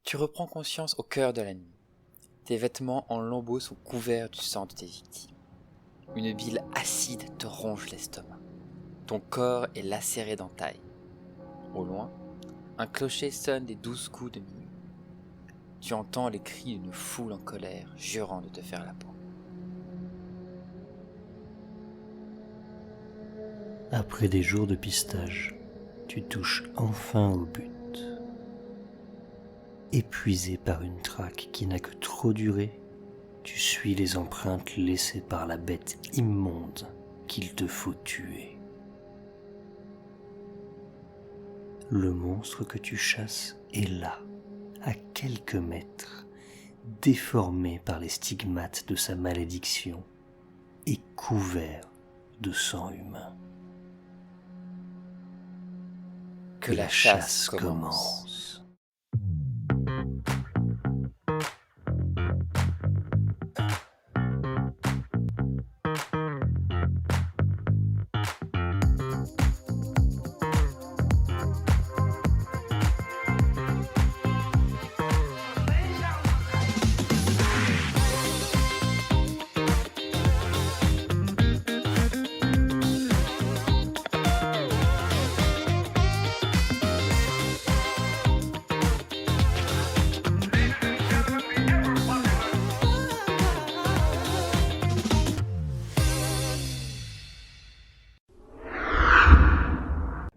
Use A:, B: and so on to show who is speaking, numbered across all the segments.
A: Tu reprends conscience au cœur de la nuit. Tes vêtements en lambeaux sont couverts du sang de tes victimes. Une bile acide te ronge l'estomac. Ton corps est lacéré d'entailles. Au loin, un clocher sonne les 12 coups de minuit. Tu entends les cris d'une foule en colère, jurant de te faire la peau.
B: Après des jours de pistage, tu touches enfin au but. Épuisé par une traque qui n'a que trop duré, tu suis les empreintes laissées par la bête immonde qu'il te faut tuer. Le monstre que tu chasses est là, à quelques mètres, déformé par les stigmates de sa malédiction et couvert de sang humain.
A: Que la chasse commence.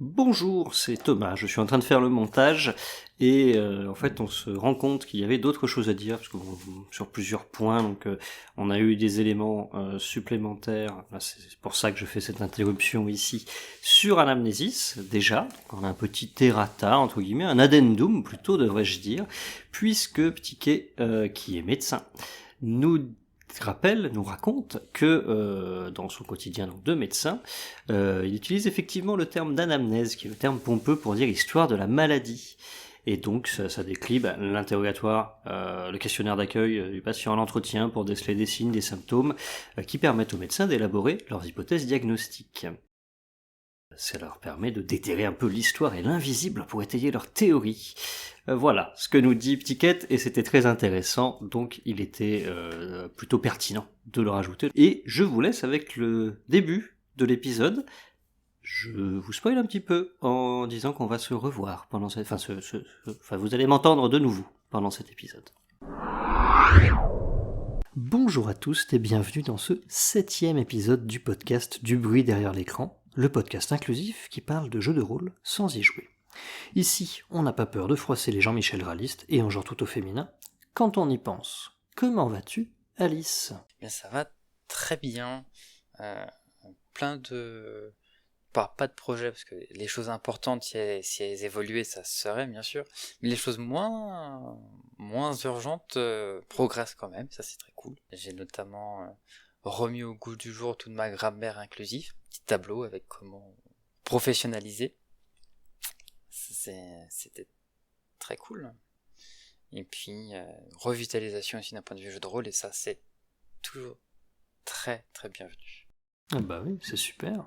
B: Bonjour, c'est Thomas, je suis en train de faire le montage et en fait on se rend compte qu'il y avait d'autres choses à dire parce que sur plusieurs points, donc on a eu des éléments supplémentaires, là, c'est pour ça que je fais cette interruption ici sur Anamnésis déjà, donc on a un petit errata entre guillemets, un addendum plutôt devrais-je dire, puisque Ptiquet qui est médecin nous raconte que dans son quotidien donc, de médecin, il utilise effectivement le terme d'anamnèse, qui est le terme pompeux pour dire histoire de la maladie. Et donc ça décrit l'interrogatoire, le questionnaire d'accueil du patient à l'entretien pour déceler des signes, des symptômes, qui permettent aux médecins d'élaborer leurs hypothèses diagnostiques. Ça leur permet de déterrer un peu l'histoire et l'invisible pour étayer leur théorie. Voilà ce que nous dit Ptiquet, et c'était très intéressant, donc il était plutôt pertinent de le rajouter. Et je vous laisse avec le début de l'épisode. Je vous spoil un petit peu en disant qu'on va se revoir pendant cette... Enfin, vous allez m'entendre de nouveau pendant cet épisode. Bonjour à tous et bienvenue dans ce 7e épisode du podcast Du bruit derrière l'écran, le podcast inclusif qui parle de jeux de rôle sans y jouer. Ici, on n'a pas peur de froisser les Jean-Michel réalistes et en genre tout au féminin. Quand on y pense, comment vas-tu, Alice ?
A: Bien, ça va très bien. Plein de... Pas de projets, parce que les choses importantes, si elles évoluaient, ça se serait, bien sûr. Mais les choses moins urgentes progressent quand même, ça c'est très cool. J'ai notamment remis au goût du jour toute ma grammaire inclusive, petit tableau avec comment professionnaliser. C'était très cool. Et puis, revitalisation aussi d'un point de vue jeu de rôle, et ça c'est toujours très très bienvenu.
B: Ah bah oui, c'est super.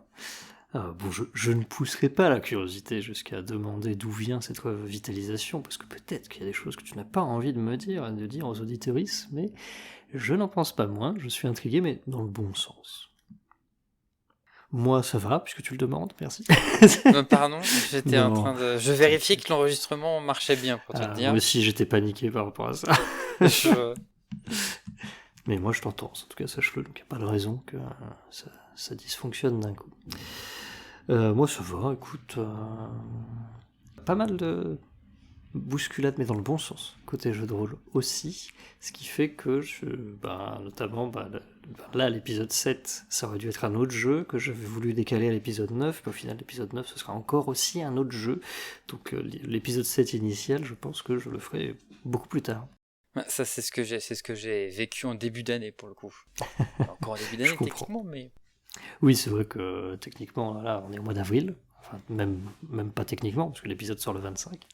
B: Je ne pousserai pas la curiosité jusqu'à demander d'où vient cette revitalisation, parce que peut-être qu'il y a des choses que tu n'as pas envie de me dire, de dire aux auditeuristes, mais je n'en pense pas moins, je suis intrigué, mais dans le bon sens. Moi, ça va, puisque tu le demandes, merci.
A: Pardon, j'étais en train de... Je vérifiais que l'enregistrement marchait bien, pour te dire.
B: Moi aussi, j'étais paniqué par rapport à ça. Mais moi, je t'entends, en tout cas, sache-le, donc il n'y a pas de raison que ça dysfonctionne d'un coup. Moi, ça va, écoute... pas mal de bousculade, mais dans le bon sens, côté jeu de rôle aussi, ce qui fait que notamment, là, l'épisode 7, ça aurait dû être un autre jeu, que j'avais voulu décaler à l'épisode 9, puis au final, l'épisode 9, ce sera encore aussi un autre jeu, donc l'épisode 7 initial, je pense que je le ferai beaucoup plus tard.
A: Ça, c'est ce que j'ai vécu en début d'année, pour le coup. Encore en début d'année, techniquement, mais...
B: Oui, c'est vrai que, techniquement, là, on est au mois d'avril, enfin, même pas techniquement, parce que l'épisode sort le 25,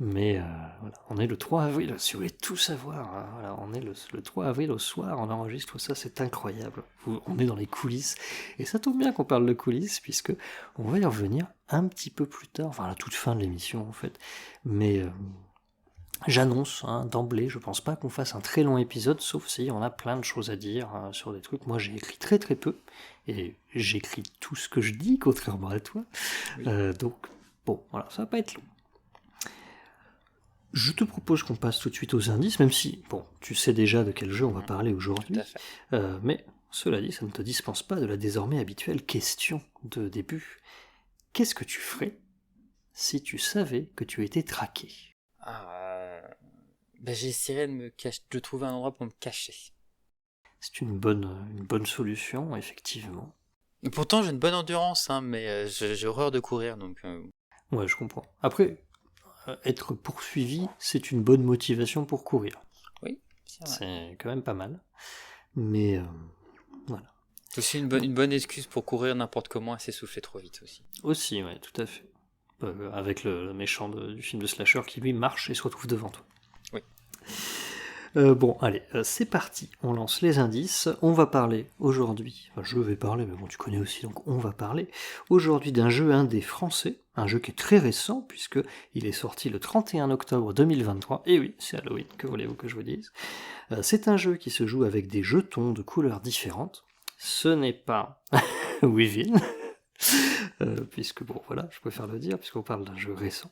B: mais voilà, on est le 3 avril, si vous voulez tout savoir, hein, voilà, on est le 3 avril au soir, on enregistre ça, c'est incroyable, on est dans les coulisses, et ça tombe bien qu'on parle de coulisses, puisque on va y revenir un petit peu plus tard, enfin à la toute fin de l'émission en fait, mais J'annonce d'emblée, je pense pas qu'on fasse un très long épisode, sauf si on a plein de choses à dire sur des trucs. Moi j'ai écrit très très peu, et j'écris tout ce que je dis, contrairement à toi.
A: Oui.
B: Donc bon, voilà, ça va pas être long. Je te propose qu'on passe tout de suite aux indices, même si, bon, tu sais déjà de quel jeu on va parler aujourd'hui,
A: Tout à fait.
B: mais cela dit, ça ne te dispense pas de la désormais habituelle question de début. Qu'est-ce que tu ferais si tu savais que tu étais traqué ?
A: J'essaierai de trouver un endroit pour me cacher.
B: C'est une bonne solution, effectivement.
A: Et pourtant, j'ai une bonne endurance, mais j'ai horreur de courir, donc...
B: Ouais, je comprends. Après, être poursuivi, c'est une bonne motivation pour courir.
A: Oui, c'est vrai.
B: C'est quand même pas mal. Mais voilà.
A: C'est aussi une bonne excuse pour courir n'importe comment et s'essouffler trop vite aussi.
B: Aussi, ouais, tout à fait. Avec le méchant du film de slasher qui lui marche et se retrouve devant toi.
A: Oui.
B: Bon, allez, c'est parti. On lance les indices. On va parler aujourd'hui. Enfin, je vais parler, mais bon, tu connais aussi, donc on va parler aujourd'hui d'un jeu indé français, un jeu qui est très récent puisque il est sorti le 31 octobre 2023. Et oui, c'est Halloween. Que voulez-vous que je vous dise ? C'est un jeu qui se joue avec des jetons de couleurs différentes. Ce n'est pas Weavil. Puisque bon voilà, je préfère le dire, puisqu'on parle d'un jeu récent.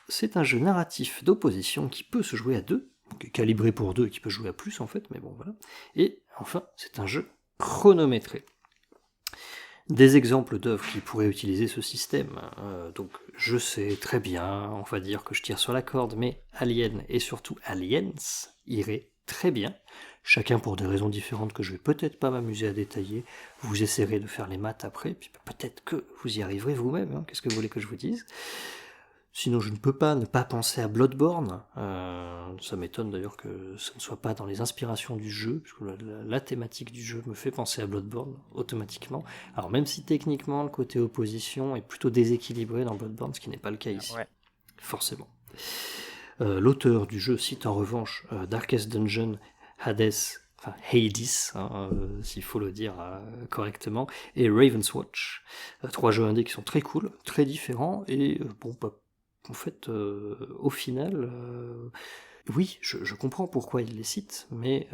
B: C'est un jeu narratif d'opposition qui peut se jouer à deux, qui est calibré pour deux et qui peut jouer à plus en fait, mais bon voilà. Et enfin, c'est un jeu chronométré. Des exemples d'œuvres qui pourraient utiliser ce système, donc je sais très bien, on va dire que je tire sur la corde, mais Alien et surtout Aliens iraient très bien, chacun pour des raisons différentes que je vais peut-être pas m'amuser à détailler. Vous essaierez de faire les maths après, puis peut-être que vous y arriverez vous-même, qu'est-ce que vous voulez que je vous dise ? Sinon je ne peux pas ne pas penser à Bloodborne, ça m'étonne d'ailleurs que ce ne soit pas dans les inspirations du jeu, puisque la thématique du jeu me fait penser à Bloodborne automatiquement. Alors même si techniquement le côté opposition est plutôt déséquilibré dans Bloodborne, ce qui n'est pas le cas ici, forcément. L'auteur du jeu cite en revanche Darkest Dungeon, Hades, s'il faut le dire correctement, et Raven's Watch. 3 jeux indés qui sont très cool, très différents, et en fait, au final, oui, je comprends pourquoi il les cite, mais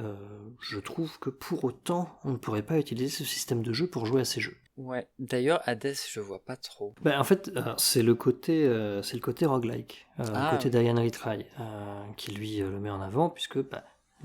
B: je trouve que pour autant, on ne pourrait pas utiliser ce système de jeu pour jouer à ces jeux.
A: Ouais, d'ailleurs, Hades, je vois pas trop.
B: En fait, c'est le côté roguelike, le côté d'Ian Retry, qui lui le met en avant, puisque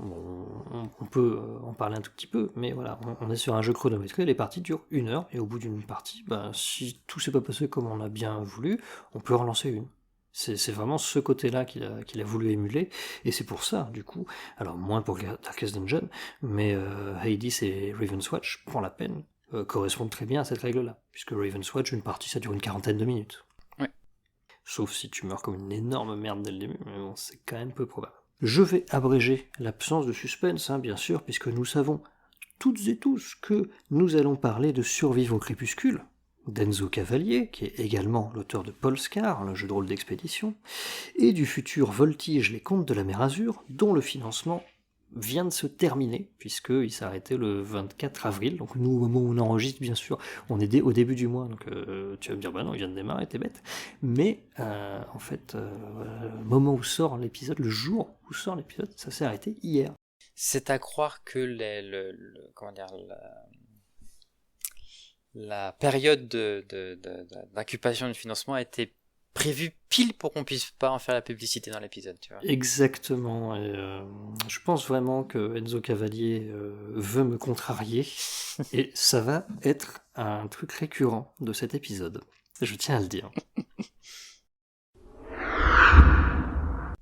B: on peut en parler un tout petit peu, mais voilà, on est sur un jeu chronométré, les parties durent 1 heure, et au bout d'une partie, si tout s'est pas passé comme on a bien voulu, on peut relancer une. C'est vraiment ce côté-là qu'il a voulu émuler, et c'est pour ça, du coup, alors moins pour Darkest Dungeon, mais Hades et Raven's Watch, pour la peine, correspondent très bien à cette règle-là, puisque Raven's Watch, une partie, ça dure une 40aine de minutes.
A: Ouais.
B: Sauf si tu meurs comme une énorme merde dès le début, mais bon, c'est quand même peu probable. Je vais abréger l'absence de suspense, bien sûr, puisque nous savons toutes et tous que nous allons parler de Survivre au crépuscule, d'Enzo Cavalier, qui est également l'auteur de Polescar, le jeu de rôle d'expédition, et du futur Voltige, les Contes de la Mer Azur, dont le financement vient de se terminer, puisqu'il s'est arrêté le 24 avril, donc nous, au moment où on enregistre, bien sûr, on est au début du mois, donc tu vas me dire, non, il vient de démarrer, t'es bête, mais en fait, le moment où sort l'épisode, le jour où sort l'épisode, ça s'est arrêté hier.
A: C'est à croire que la période d'incubation du financement a été prévue pile pour qu'on puisse pas en faire la publicité dans l'épisode, tu vois.
B: Exactement, et je pense vraiment que Enzo Cavalier veut me contrarier, et ça va être un truc récurrent de cet épisode, je tiens à le dire.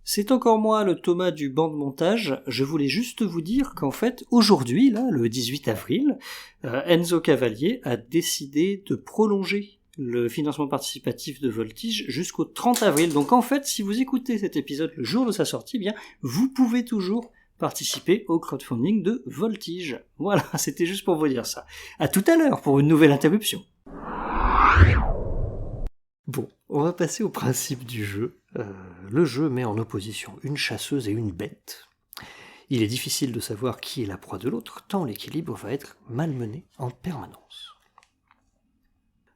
B: C'est encore moi, le Thomas du banc de montage. Je voulais juste vous dire qu'en fait, aujourd'hui, là, le 18 avril, Enzo Cavalier a décidé de prolonger le financement participatif de Voltige jusqu'au 30 avril. Donc en fait, si vous écoutez cet épisode le jour de sa sortie, vous pouvez toujours participer au crowdfunding de Voltige. Voilà, c'était juste pour vous dire ça. À tout à l'heure pour une nouvelle interruption. Bon, on va passer au principe du jeu. Le jeu met en opposition une chasseuse et une bête. Il est difficile de savoir qui est la proie de l'autre, tant l'équilibre va être malmené en permanence.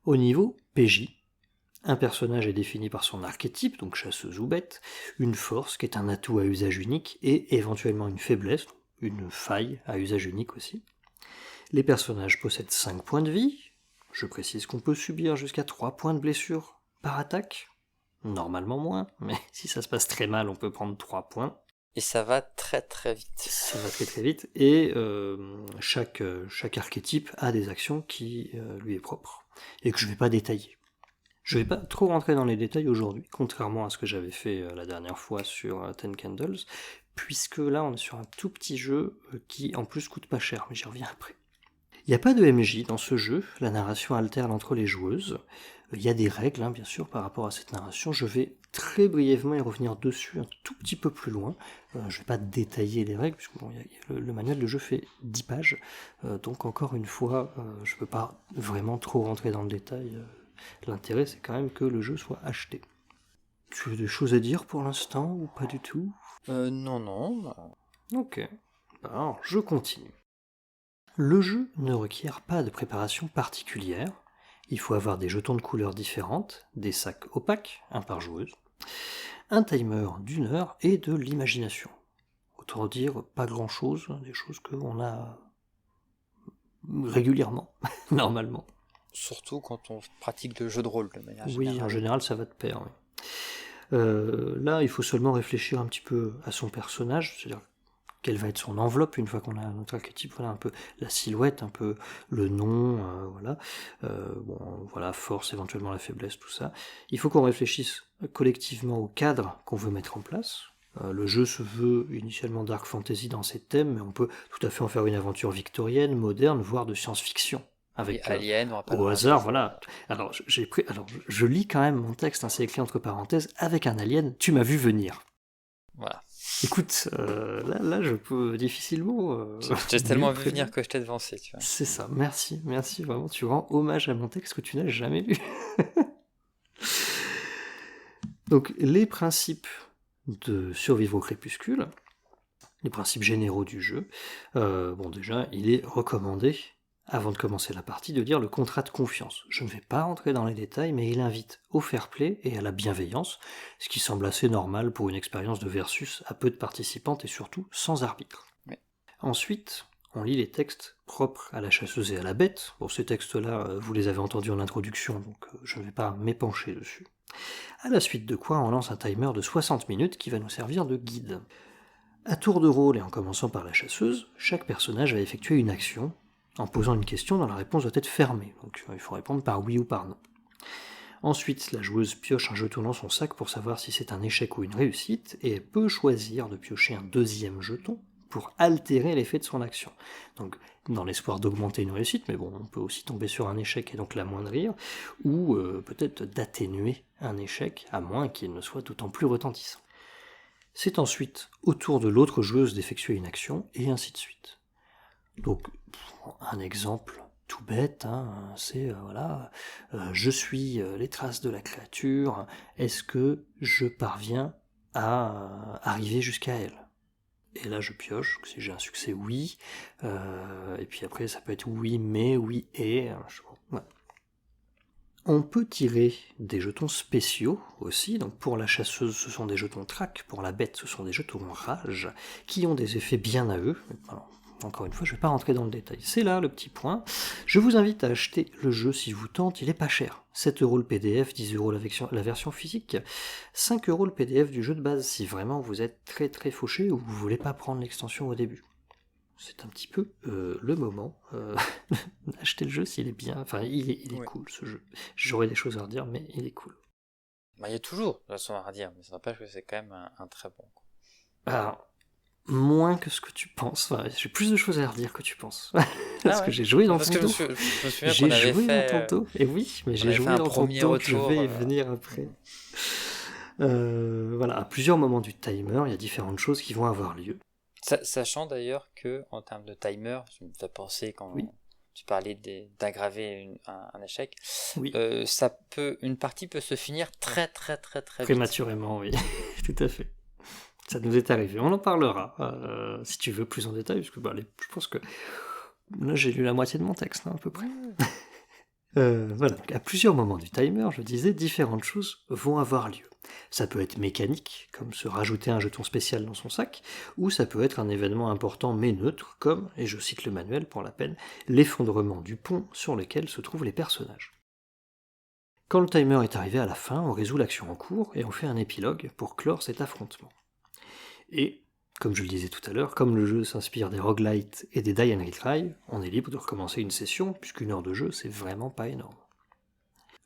B: Au niveau PJ, Un personnage est défini par son archétype, donc chasseuse ou bête, une force qui est un atout à usage unique et éventuellement une faiblesse, une faille à usage unique aussi. Les personnages possèdent 5 points de vie. Je précise qu'on peut subir jusqu'à 3 points de blessure par attaque. Normalement moins, mais si ça se passe très mal, on peut prendre 3 points.
A: Et ça va très très vite.
B: Ça va très très vite, et chaque archétype a des actions qui lui est propre, et que je ne vais pas détailler. Je ne vais pas trop rentrer dans les détails aujourd'hui, contrairement à ce que j'avais fait la dernière fois sur Ten Candles, puisque là on est sur un tout petit jeu qui en plus coûte pas cher, mais j'y reviens après. Il n'y a pas de MJ dans ce jeu, la narration alterne entre les joueuses. Il y a des règles, bien sûr, par rapport à cette narration. Je vais très brièvement y revenir dessus un tout petit peu plus loin. Je ne vais pas détailler les règles, puisque le manuel de jeu fait 10 pages. Donc encore une fois, je ne peux pas vraiment trop rentrer dans le détail. L'intérêt, c'est quand même que le jeu soit acheté. Tu as des choses à dire pour l'instant, ou pas du tout ?
A: Non.
B: Ok. Alors, je continue. Le jeu ne requiert pas de préparation particulière. Il faut avoir des jetons de couleurs différentes, des sacs opaques, un par joueuse, un timer d'1 heure et de l'imagination. Autant dire, pas grand-chose, des choses qu'on a régulièrement, normalement.
A: Surtout quand on pratique le jeu de rôle de manière
B: générale. Oui, en général, ça va de pair. Oui. Là, il faut seulement réfléchir un petit peu à son personnage, c'est-à-dire quelle va être son enveloppe une fois qu'on a notre archétype, voilà un peu la silhouette, un peu le nom, voilà, force, éventuellement la faiblesse, tout ça. Il faut qu'on réfléchisse collectivement au cadre qu'on veut mettre en place. Le jeu se veut initialement dark fantasy dans ses thèmes, mais on peut tout à fait en faire une aventure victorienne, moderne, voire de science-fiction. Avec
A: Alien,
B: au hasard, voilà. Alors, je lis quand même mon texte, c'est écrit entre parenthèses, avec un alien, tu m'as vu venir.
A: Voilà.
B: Écoute, là, je peux difficilement...
A: je t'ai tellement vu venir que je t'ai devancé, tu vois.
B: C'est ça, merci, vraiment, tu rends hommage à mon texte que tu n'as jamais lu. Donc, les principes de survivre au crépuscule, les principes généraux du jeu, déjà, il est recommandé, avant de commencer la partie, de lire le contrat de confiance. Je ne vais pas rentrer dans les détails, mais il invite au fair play et à la bienveillance, ce qui semble assez normal pour une expérience de versus à peu de participantes et surtout sans arbitre.
A: Oui.
B: Ensuite, on lit les textes propres à la chasseuse et à la bête. Bon, ces textes-là, vous les avez entendus en introduction, donc je ne vais pas m'épancher dessus. À la suite de quoi, on lance un timer de 60 minutes qui va nous servir de guide. À tour de rôle et en commençant par la chasseuse, chaque personnage va effectuer une action, en posant une question dont la réponse doit être fermée, donc il faut répondre par oui ou par non. Ensuite, la joueuse pioche un jeton dans son sac pour savoir si c'est un échec ou une réussite, et elle peut choisir de piocher un deuxième jeton pour altérer l'effet de son action. Donc, dans l'espoir d'augmenter une réussite, mais bon, on peut aussi tomber sur un échec et donc l'amoindrir, ou peut-être d'atténuer un échec, à moins qu'il ne soit d'autant plus retentissant. C'est ensuite au tour de l'autre joueuse d'effectuer une action, et ainsi de suite. Donc, un exemple tout bête, c'est, je suis les traces de la créature, est-ce que je parviens à arriver jusqu'à elle ? Et là, je pioche, si j'ai un succès, oui, et puis après, ça peut être oui, mais, oui, et... Ouais. On peut tirer des jetons spéciaux aussi, donc pour la chasseuse ce sont des jetons trac, pour la bête ce sont des jetons rage, qui ont des effets bien à eux. Alors, encore une fois, je ne vais pas rentrer dans le détail. C'est là le petit point. Je vous invite à acheter le jeu si vous tente, il est pas cher. 7 € le PDF, 10 € la version physique, 5 € le PDF du jeu de base si vraiment vous êtes très très fauché ou vous voulez pas prendre l'extension au début. C'est un petit peu le moment d'acheter le jeu s'il est bien. Enfin, il est cool ce jeu. J'aurais des choses à redire, mais il est cool.
A: Il y a toujours de toute façon à redire, mais ça n'empêche que c'est quand même un très bon.
B: Alors, moins que ce que tu penses. Enfin, j'ai plus de choses à redire que tu penses. Parce que j'ai joué dans ton dos. J'ai joué dans ton dos. Et oui, mais j'ai joué dans ton dos. Je vais y venir après. À plusieurs moments du timer, il y a différentes choses qui vont avoir lieu.
A: Sachant d'ailleurs que en termes de timer, je me fais penser quand tu parlais d'aggraver un échec, une partie peut se finir très très très très
B: prématurément, vite. Oui, tout à fait. Ça nous est arrivé. On en parlera si tu veux plus en détail, parce que je pense que là j'ai lu la moitié de mon texte, à peu près. Voilà, donc à plusieurs moments du timer, je disais, différentes choses vont avoir lieu. Ça peut être mécanique, comme se rajouter un jeton spécial dans son sac, ou ça peut être un événement important mais neutre, comme, et je cite le manuel pour la peine, l'effondrement du pont sur lequel se trouvent les personnages. Quand le timer est arrivé à la fin, on résout l'action en cours et on fait un épilogue pour clore cet affrontement. Et, comme je le disais tout à l'heure, comme le jeu s'inspire des roguelites et des die and retry, on est libre de recommencer une session, puisqu'une heure de jeu, c'est vraiment pas énorme.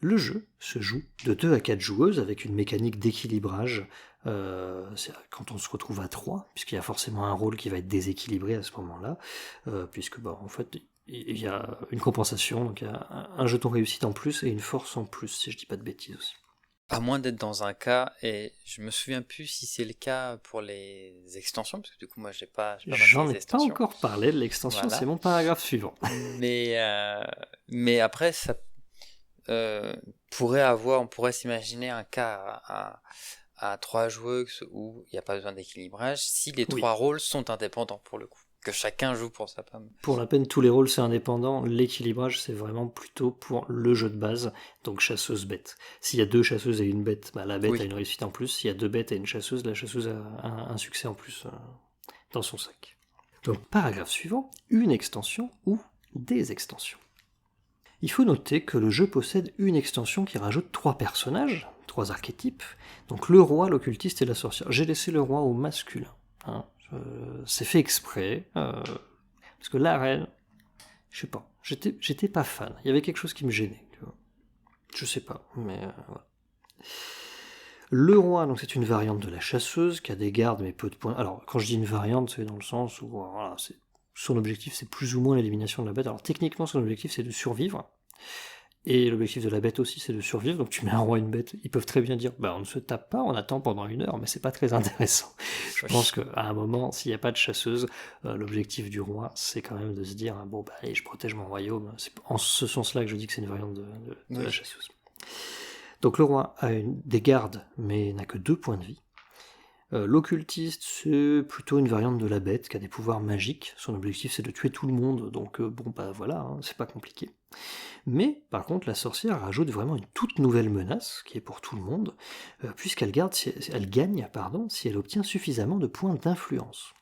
B: Le jeu se joue de 2 à 4 joueuses avec une mécanique d'équilibrage c'est quand on se retrouve à 3, puisqu'il y a forcément un rôle qui va être déséquilibré à ce moment-là, puisque en fait il y a une compensation, donc il y a un jeton réussite en plus et une force en plus, si je dis pas de bêtises aussi.
A: À moins d'être dans un cas, et je me souviens plus si c'est le cas pour les extensions, parce que du coup moi j'ai pas passé
B: J'en
A: les
B: ai pas
A: extensions.
B: encore parlé de l'extension,
A: Voilà.
B: c'est mon paragraphe suivant.
A: Mais après ça on pourrait s'imaginer un cas à 3 joueuses où il n'y a pas besoin d'équilibrage si les
B: Oui.
A: 3 rôles sont indépendants pour le coup. Que chacun joue pour sa pomme.
B: Pour la peine, tous les rôles c'est indépendant, l'équilibrage c'est vraiment plutôt pour le jeu de base, donc chasseuse-bête. S'il y a 2 chasseuses et une bête, la bête a une réussite en plus, s'il y a 2 bêtes et une chasseuse, la chasseuse a un succès en plus dans son sac. Donc paragraphe suivant, une extension ou des extensions. Il faut noter que le jeu possède une extension qui rajoute 3 personnages, 3 archétypes, donc le roi, l'occultiste et la sorcière. J'ai laissé le roi au masculin, hein. C'est fait exprès, parce que la reine, je sais pas, j'étais pas fan. Il y avait quelque chose qui me gênait. Tu vois. Je sais pas, mais voilà. Le roi, donc c'est une variante de la chasseuse qui a des gardes mais peu de points. Alors quand je dis une variante, c'est dans le sens où voilà, son objectif c'est plus ou moins l'élimination de la bête. Alors techniquement son objectif c'est de survivre. Et l'objectif de la bête aussi, c'est de survivre. Donc tu mets un roi et une bête, ils peuvent très bien dire, on ne se tape pas, on attend pendant 1 heure, mais c'est pas très intéressant. Je pense qu'à un moment, s'il n'y a pas de chasseuse, l'objectif du roi, c'est quand même de se dire, allez, je protège mon royaume. C'est en ce sens-là que je dis que c'est une variante de la chasseuse. Donc le roi a des gardes, mais n'a que 2 points de vie. L'occultiste, c'est plutôt une variante de la bête qui a des pouvoirs magiques. Son objectif, c'est de tuer tout le monde, donc voilà, hein, c'est pas compliqué. Mais, par contre, la sorcière rajoute vraiment une toute nouvelle menace, qui est pour tout le monde, puisqu'elle gagne si elle obtient suffisamment de points d'influence.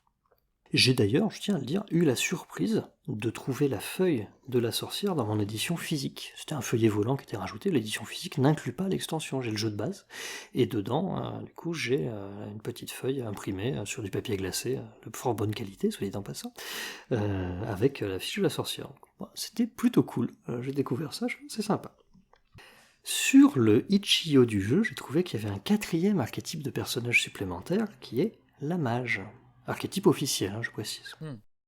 B: J'ai d'ailleurs, je tiens à le dire, eu la surprise de trouver la feuille de la sorcière dans mon édition physique. C'était un feuillet volant qui était rajouté, l'édition physique n'inclut pas l'extension, j'ai le jeu de base, et dedans, du coup, j'ai une petite feuille imprimée sur du papier glacé, de fort bonne qualité, soit dit en passant, avec la fiche de la sorcière. C'était plutôt cool, j'ai découvert ça, c'est sympa. Sur le itch.io du jeu, j'ai trouvé qu'il y avait un 4e archétype de personnage supplémentaire, qui est la mage. Archétype officiel, je précise.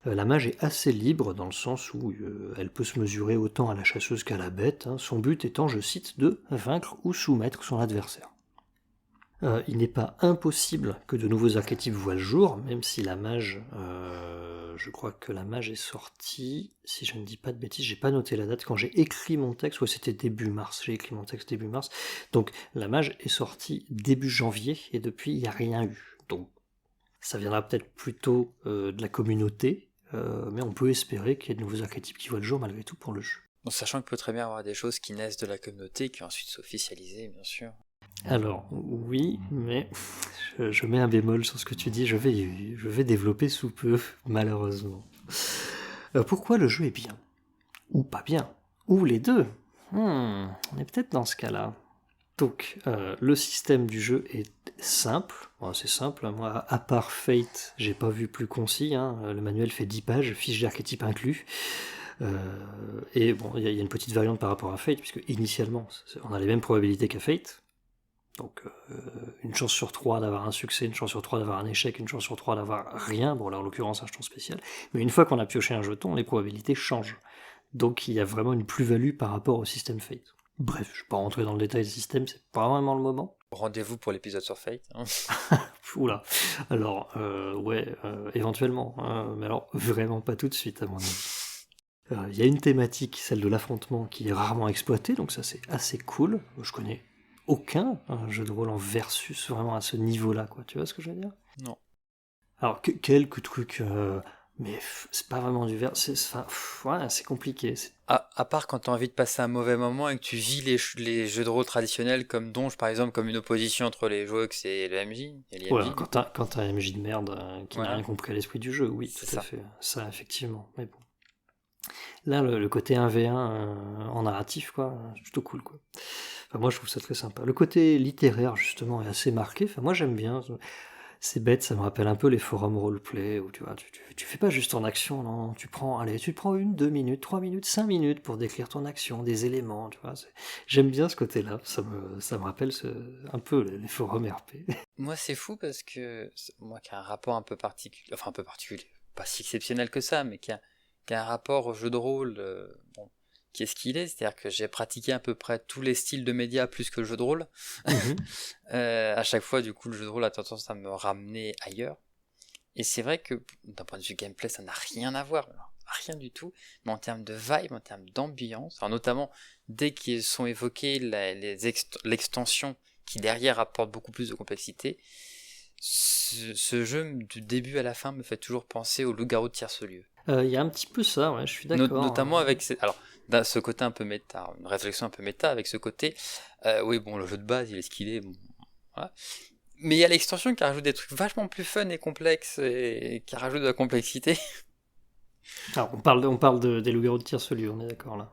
B: La mage est assez libre dans le sens où elle peut se mesurer autant à la chasseuse qu'à la bête, son but étant, je cite, de vaincre ou soumettre son adversaire. Il n'est pas impossible que de nouveaux archétypes voient le jour, même si la mage, je crois que la mage est sortie, si je ne dis pas de bêtises, j'ai pas noté la date, quand j'ai écrit mon texte, c'était début mars, j'ai écrit mon texte début mars, donc la mage est sortie début janvier, et depuis il n'y a rien eu, donc ça viendra peut-être plutôt de la communauté, mais on peut espérer qu'il y ait de nouveaux archétypes qui voient le jour malgré tout pour le jeu.
A: Bon, sachant qu'il peut très bien avoir des choses qui naissent de la communauté, qui ensuite s'officialisent, bien sûr.
B: Alors, oui, mais je mets un bémol sur ce que tu dis, je vais développer sous peu, malheureusement. Pourquoi le jeu est bien? Ou pas bien? Ou les deux? On est peut-être dans ce cas-là. Donc, le système du jeu est simple. C'est simple, moi, à part Fate, j'ai pas vu plus concis. Le manuel fait 10 pages, fiche d'archétype inclus. Et bon, il y a une petite variante par rapport à Fate, puisque initialement, on a les mêmes probabilités qu'à Fate. Donc, une chance sur 3 d'avoir un succès, une chance sur 3 d'avoir un échec, une chance sur 3 d'avoir rien. Bon, là, en l'occurrence, un jeton spécial. Mais une fois qu'on a pioché un jeton, les probabilités changent. Donc, il y a vraiment une plus-value par rapport au système Fate. Bref, je ne vais pas rentrer dans le détail du système, c'est pas vraiment le moment.
A: Rendez-vous pour l'épisode sur Fate.
B: Oula. Alors, éventuellement. Mais alors, vraiment pas tout de suite, à mon avis. Il y a une thématique, celle de l'affrontement, qui est rarement exploitée, donc ça c'est assez cool. Je connais aucun jeu de rôle en versus vraiment à ce niveau-là, quoi. Tu vois ce que je veux dire?
A: Non.
B: Alors, quelques trucs mais c'est pas vraiment du verre. Ouais, c'est compliqué.
A: À part quand tu as envie de passer un mauvais moment et que tu vis les jeux de rôle traditionnels comme Donge, par exemple, comme une opposition entre les joueurs et le MJ, et
B: Ouais,
A: l'IMJ, du coup.
B: quand t'as un MJ de merde qui n'a rien
A: Voilà,
B: compris à l'esprit du jeu, oui,
A: c'est
B: tout à
A: ça.
B: fait. Ça, effectivement. Mais bon. Là, le côté 1v1 en narratif, quoi, c'est plutôt cool, quoi. Enfin, moi, je trouve ça très sympa. Le côté littéraire, justement, est assez marqué. Enfin, moi, j'aime bien. C'est bête, ça me rappelle un peu les forums roleplay où tu vois, tu fais pas juste ton action, non, tu te prends 1, 2 minutes, 3 minutes, 5 minutes pour décrire ton action, des éléments, tu vois. J'aime bien ce côté-là, ça me rappelle un peu les forums RP.
A: Moi, c'est fou parce que moi qui ai un rapport un peu particulier, enfin un peu particulier, pas si exceptionnel que ça, mais qui a un rapport au jeu de rôle, bon, qui est ce qu'il est, c'est-à-dire que j'ai pratiqué à peu près tous les styles de médias plus que le jeu de rôle.
B: Mhm.
A: À chaque fois, du coup, le jeu de rôle a tendance à me ramener ailleurs. Et c'est vrai que d'un point de vue gameplay, ça n'a rien à voir, alors, rien du tout. Mais en termes de vibe, en termes d'ambiance, alors notamment dès qu'ils sont évoqués l'extension qui derrière apporte beaucoup plus de complexité, ce jeu du début à la fin me fait toujours penser au loup-garou de tierce-lieu.
B: Il y a un petit peu ça, ouais, je suis d'accord.
A: Notamment avec alors ce côté un peu méta, une réflexion un peu méta avec ce côté, oui bon le jeu de base il est ce qu'il est, bon, voilà. Mais il y a l'extension qui rajoute des trucs vachement plus fun et complexes et qui rajoute de la complexité.
B: Alors, on parle des loups-garous de Tire-Solieu, on est d'accord là.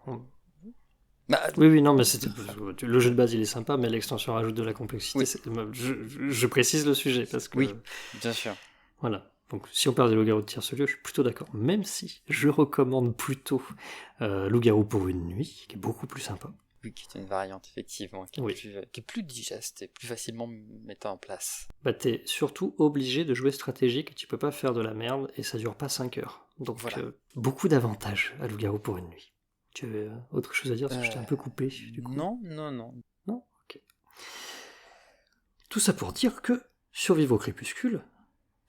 A: Bah,
B: Oui, oui, non, mais le jeu de base il est sympa, mais l'extension rajoute de la complexité.
A: oui,
B: Je précise le sujet parce que
A: oui, bien sûr.
B: voilà. Donc, si on parle des loups-garous de Tire-Solieu, je suis plutôt d'accord. Même si je recommande plutôt Loup-garou pour une nuit, qui est beaucoup plus sympa.
A: Oui, qui est une variante, effectivement,
B: Oui.
A: qui est plus digeste et plus facilement mettée en place.
B: Bah, t'es surtout obligé de jouer stratégique, tu peux pas faire de la merde, et ça dure pas 5 heures. Donc,
A: Voilà.
B: beaucoup d'avantages à Loup-garou pour une nuit. Tu avais autre chose à dire, parce que je t'ai un peu coupé, du coup.
A: Non, non, non.
B: Non. Ok. Tout ça pour dire que Survivre au crépuscule,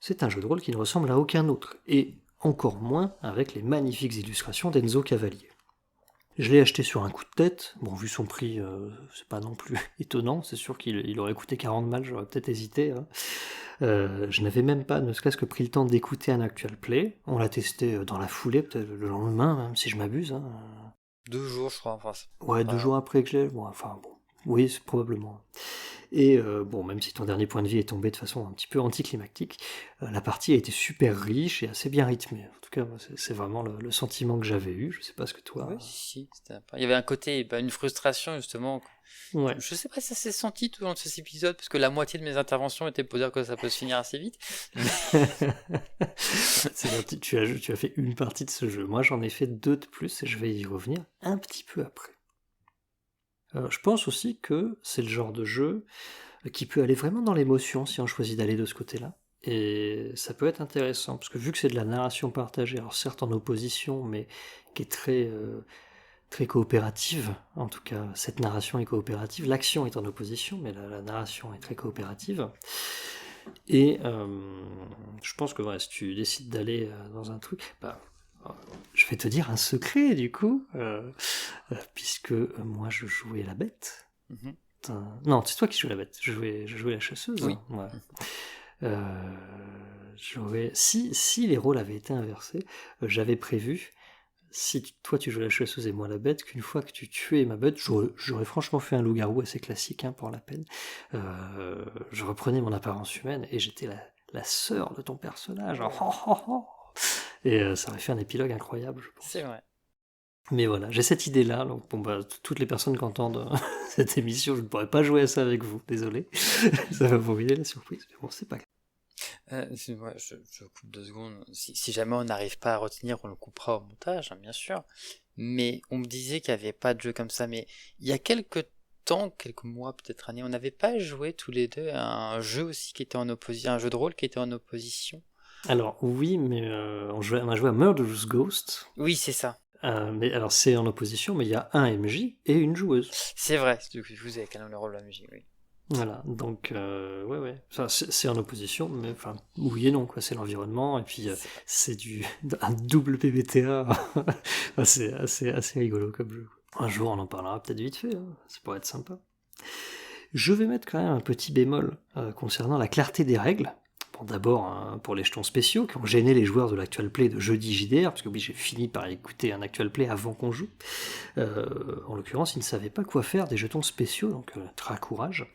B: c'est un jeu de rôle qui ne ressemble à aucun autre, et encore moins avec les magnifiques illustrations d'Enzo Cavalier. Je l'ai acheté sur un coup de tête. Bon, vu son prix, c'est pas non plus étonnant. C'est sûr qu'il aurait coûté 40 balles, j'aurais peut-être hésité. Hein. Je n'avais même pas, ne serait-ce que pris le temps d'écouter un actual play. On l'a testé dans la foulée, peut-être le lendemain, même si je m'abuse. Hein.
A: 2 jours, je crois. Enfin,
B: Ouais, 2 jours après que je l'ai. Bon, enfin, bon. Oui, c'est probablement. Et bon, même si ton dernier point de vie est tombé de façon un petit peu anticlimactique, la partie a été super riche et assez bien rythmée. En tout cas, c'est vraiment le sentiment que j'avais eu. Je sais pas ce que toi.
A: oui, si, il y avait un côté, une frustration justement.
B: Ouais.
A: Je sais pas si ça s'est senti tout dans ces épisodes, parce que la moitié de mes interventions étaient pour dire que ça peut se finir assez vite.
B: Tu as fait une partie de ce jeu. Moi, j'en ai fait 2 de plus et je vais y revenir un petit peu après. Je pense aussi que c'est le genre de jeu qui peut aller vraiment dans l'émotion si on choisit d'aller de ce côté-là. Et ça peut être intéressant, parce que vu que c'est de la narration partagée, alors certes en opposition, mais qui est très coopérative, en tout cas cette narration est coopérative, l'action est en opposition, mais la narration est très coopérative. Et je pense que si tu décides d'aller dans un truc, je vais te dire un secret du coup, puisque moi je jouais la bête.
A: Mhm.
B: Non, c'est toi qui jouais la bête. Je jouais la chasseuse.
A: Oui.
B: Hein. Ouais. Si les rôles avaient été inversés, j'avais prévu, si toi tu jouais la chasseuse et moi la bête, qu'une fois que tu tuais ma bête, j'aurais franchement fait un loup-garou assez classique hein, pour la peine. Je reprenais mon apparence humaine et j'étais la sœur de ton personnage. Et ça aurait fait un épilogue incroyable, je pense.
A: C'est vrai.
B: Mais voilà, j'ai cette idée-là, donc toutes les personnes qui entendent cette émission, je ne pourrais pas jouer à ça avec vous, désolé. Ça va vous ruiner la surprise, mais bon, c'est pas grave.
A: Ouais, je coupe 2 secondes. Si jamais on n'arrive pas à retenir, on le coupera au montage, hein, bien sûr. Mais on me disait qu'il n'y avait pas de jeu comme ça, mais il y a quelques mois, peut-être années, on n'avait pas joué tous les deux à un jeu aussi qui était en opposition, un jeu de rôle qui était en opposition.
B: Alors oui, mais on a joué à Murderous Ghost.
A: Oui, c'est ça.
B: Mais alors c'est en opposition, mais il y a un MJ et une joueuse.
A: C'est vrai, je vous ai canon le rôle de la musique, oui.
B: Voilà, donc ouais. Enfin, c'est en opposition, mais enfin oui et non quoi. C'est l'environnement et puis c'est un double PBTA. C'est assez rigolo comme jeu. Un jour on en parlera peut-être vite fait. Hein. Ça pourrait être sympa. Je vais mettre quand même un petit bémol concernant la clarté des règles. Bon, Bon, d'abord, hein, pour les jetons spéciaux qui ont gêné les joueurs de l'actual play de jeudi JDR, parce que oui, j'ai fini par écouter un actual play avant qu'on joue. En l'occurrence, ils ne savaient pas quoi faire des jetons spéciaux, donc très courage,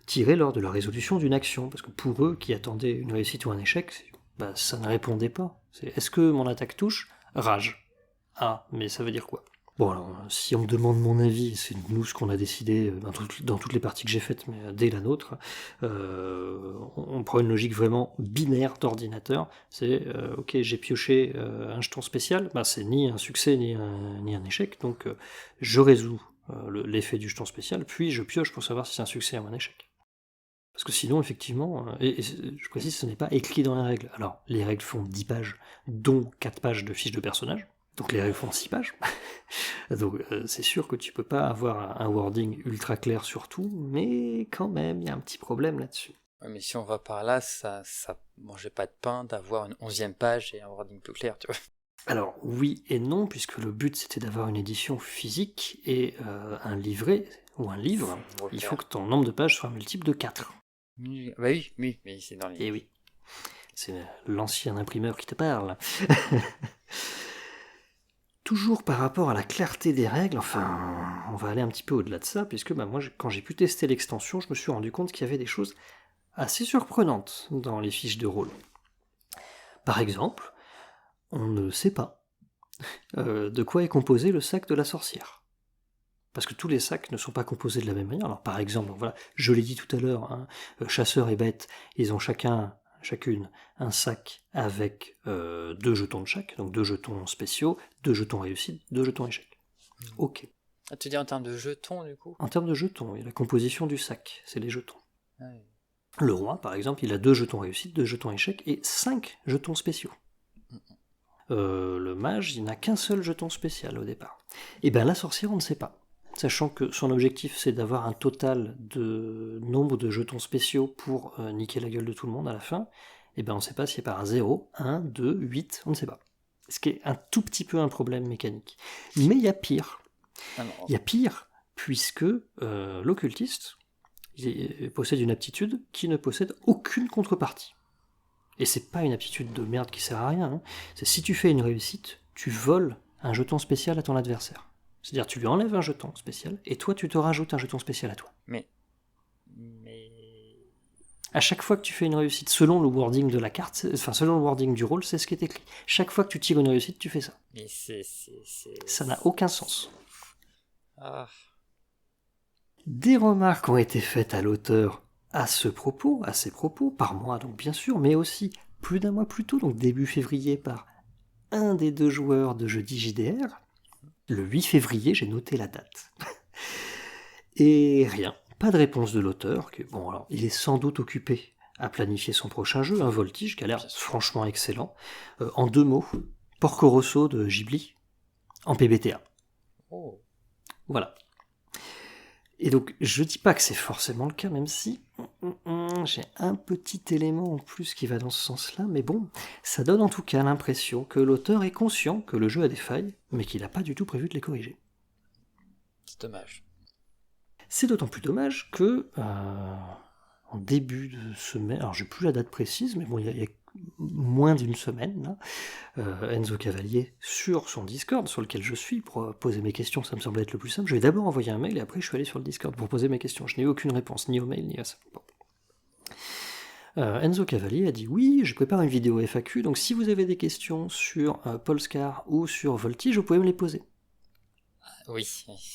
B: tirés lors de la résolution d'une action, parce que pour eux, qui attendaient une réussite ou un échec, bah, ça ne répondait pas. Est-ce que mon attaque touche ? Rage. Ah, mais ça veut dire quoi ? Bon, alors, si on me demande mon avis, c'est nous ce qu'on a décidé dans toutes les parties que j'ai faites, mais dès la nôtre, on prend une logique vraiment binaire d'ordinateur. C'est, ok, j'ai pioché un jeton spécial, bah, c'est ni un succès ni un échec, donc je résous l'effet du jeton spécial, puis je pioche pour savoir si c'est un succès ou un échec. Parce que sinon, effectivement, et je précise, ce n'est pas écrit dans les règles. Alors, les règles font 10 pages, dont 4 pages de fiches de personnage. Donc les règles font 6 pages. Donc c'est sûr que tu peux pas avoir un wording ultra clair sur tout, mais quand même, il y a un petit problème là-dessus.
A: Ouais, mais si on va par là, ça mangeait pas de pain d'avoir une 11e page et un wording plus clair, tu vois.
B: Alors oui et non, puisque le but c'était d'avoir une édition physique et un livret ou un livre, il faut que ton nombre de pages soit un multiple de 4.
A: Bah oui, mais c'est dans les...
B: Et oui, c'est l'ancien imprimeur qui te parle. Toujours par rapport à la clarté des règles, enfin, on va aller un petit peu au-delà de ça, puisque bah, moi, quand j'ai pu tester l'extension, je me suis rendu compte qu'il y avait des choses assez surprenantes dans les fiches de rôle. Par exemple, on ne sait pas de quoi est composé le sac de la sorcière. Parce que tous les sacs ne sont pas composés de la même manière. Alors par exemple, donc voilà, je l'ai dit tout à l'heure, hein, chasseurs et bêtes, ils ont chacune un sac avec 2 jetons de chaque, donc 2 jetons spéciaux, 2 jetons réussites, 2 jetons échecs. Ok.
A: Ah, tu dis en termes de jetons, du coup ?
B: En termes de jetons, et la composition du sac, c'est les jetons.
A: Ouais.
B: Le roi, par exemple, il a 2 jetons réussites, 2 jetons échecs et 5 jetons spéciaux. Le mage, il n'a qu'un seul jeton spécial au départ. Et bien la sorcière, on ne sait pas. Sachant que son objectif, c'est d'avoir un total de nombre de jetons spéciaux pour niquer la gueule de tout le monde à la fin, et ben on ne sait pas si par un 0, 1, 2, 8, on ne sait pas. Ce qui est un tout petit peu un problème mécanique. Mais il y a pire. Il y a pire, puisque l'occultiste il possède une aptitude qui ne possède aucune contrepartie. Et c'est pas une aptitude de merde qui sert à rien, hein. C'est si tu fais une réussite, tu voles un jeton spécial à ton adversaire. C'est-à-dire tu lui enlèves un jeton spécial, et toi tu te rajoutes un jeton spécial à toi.
A: Mais...
B: À chaque fois que tu fais une réussite, selon le wording de la carte, enfin selon le wording du rôle, c'est ce qui est écrit. Chaque fois que tu tires une réussite, tu fais ça.
A: Mais
B: ça n'a aucun sens.
A: Ah.
B: Des remarques ont été faites à l'auteur à ces propos, par moi donc bien sûr, mais aussi plus d'un mois plus tôt, donc début février, par un des 2 joueurs de jeudi JDR. Le 8 février, j'ai noté la date. Et rien, pas de réponse de l'auteur, que bon alors, il est sans doute occupé à planifier son prochain jeu, un Voltige, qui a l'air franchement excellent. En 2 mots, Porco Rosso de Ghibli, en PBTA.
A: Oh.
B: Voilà. Et donc, je dis pas que c'est forcément le cas, même si j'ai un petit élément en plus qui va dans ce sens-là, mais bon, ça donne en tout cas l'impression que l'auteur est conscient que le jeu a des failles, mais qu'il n'a pas du tout prévu de les corriger.
A: C'est dommage.
B: C'est d'autant plus dommage que, en début de semaine, alors j'ai plus la date précise, mais bon, il y a moins d'une semaine, là, Enzo Cavalier, sur son Discord, sur lequel je suis, pour poser mes questions, ça me semblait être le plus simple. Je lui ai d'abord envoyé un mail, et après je suis allé sur le Discord pour poser mes questions. Je n'ai eu aucune réponse, ni au mail, ni à ça. Bon. Enzo Cavalier a dit « Oui, je prépare une vidéo FAQ, donc si vous avez des questions sur Polescar ou sur Voltige, vous pouvez me les poser. »
A: Oui,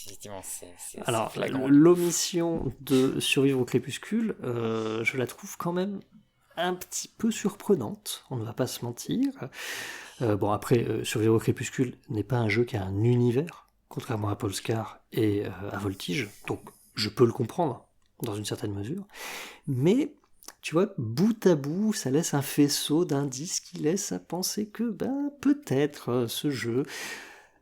A: effectivement, c'est
B: Alors,
A: flagrant.
B: l'omission de Survivre au crépuscule, je la trouve quand même un petit peu surprenante, on ne va pas se mentir. Bon, après, Survivre au crépuscule n'est pas un jeu qui a un univers, contrairement à Polescar et à Voltige, donc je peux le comprendre, dans une certaine mesure. Mais, tu vois, bout à bout, ça laisse un faisceau d'indices qui laisse à penser que, peut-être ce jeu...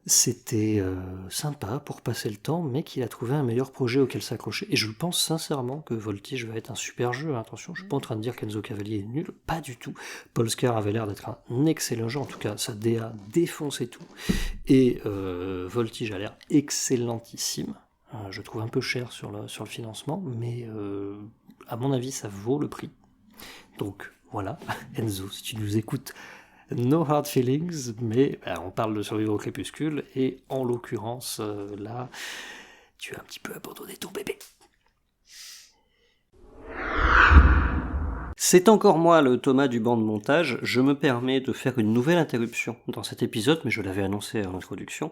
B: c'était sympa pour passer le temps, mais qu'il a trouvé un meilleur projet auquel s'accrocher. Et je pense sincèrement que Voltige va être un super jeu. Attention, je suis pas en train de dire qu'Enzo Cavalier est nul, pas du tout. Polescar avait l'air d'être un excellent jeu, en tout cas sa DA défonçait tout. Et Voltige a l'air excellentissime. Je trouve un peu cher sur le financement, mais à mon avis ça vaut le prix. Donc Voilà, Enzo, si tu nous écoutes, no hard feelings, mais on parle de survivre au crépuscule, et en l'occurrence, là, tu as un petit peu abandonné ton bébé. C'est encore moi, le Thomas du banc de montage. Je me permets de faire une nouvelle interruption dans cet épisode, mais je l'avais annoncé en introduction,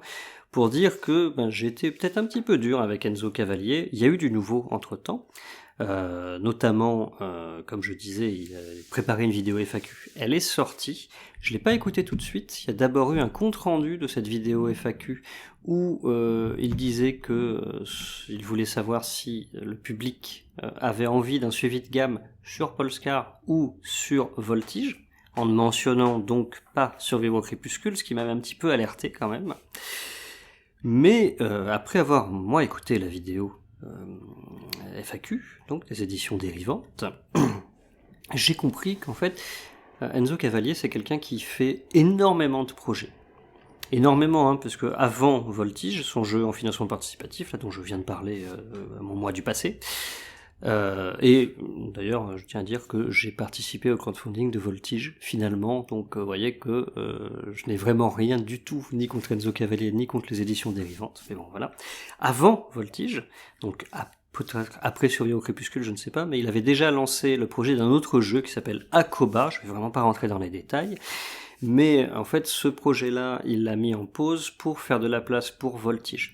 B: pour dire que j'ai été peut-être un petit peu dur avec Enzo Cavalier. Il y a eu du nouveau entre-temps. Notamment, comme je disais, il a préparé une vidéo FAQ. Elle est sortie. Je l'ai pas écoutée tout de suite. Il y a d'abord eu un compte-rendu de cette vidéo FAQ où il disait que il voulait savoir si le public avait envie d'un suivi de gamme sur Polescar ou sur Voltige, en ne mentionnant donc pas Survivre au crépuscule, ce qui m'avait un petit peu alerté quand même. Mais après avoir, moi, écouté la vidéo FAQ, donc des éditions dérivantes, j'ai compris qu'en fait, Enzo Cavalier, c'est quelqu'un qui fait énormément de projets. Énormément, parce que avant Voltige, son jeu en financement participatif, là dont je viens de parler à mon mois du passé, et d'ailleurs, je tiens à dire que j'ai participé au crowdfunding de Voltige, finalement, donc vous voyez que je n'ai vraiment rien du tout, ni contre Enzo Cavalier, ni contre les éditions dérivantes, mais bon, voilà. Avant Voltige, donc peut-être après Survivre au crépuscule, je ne sais pas, mais il avait déjà lancé le projet d'un autre jeu qui s'appelle Akoba, je vais vraiment pas rentrer dans les détails, mais en fait, ce projet-là, il l'a mis en pause pour faire de la place pour Voltige.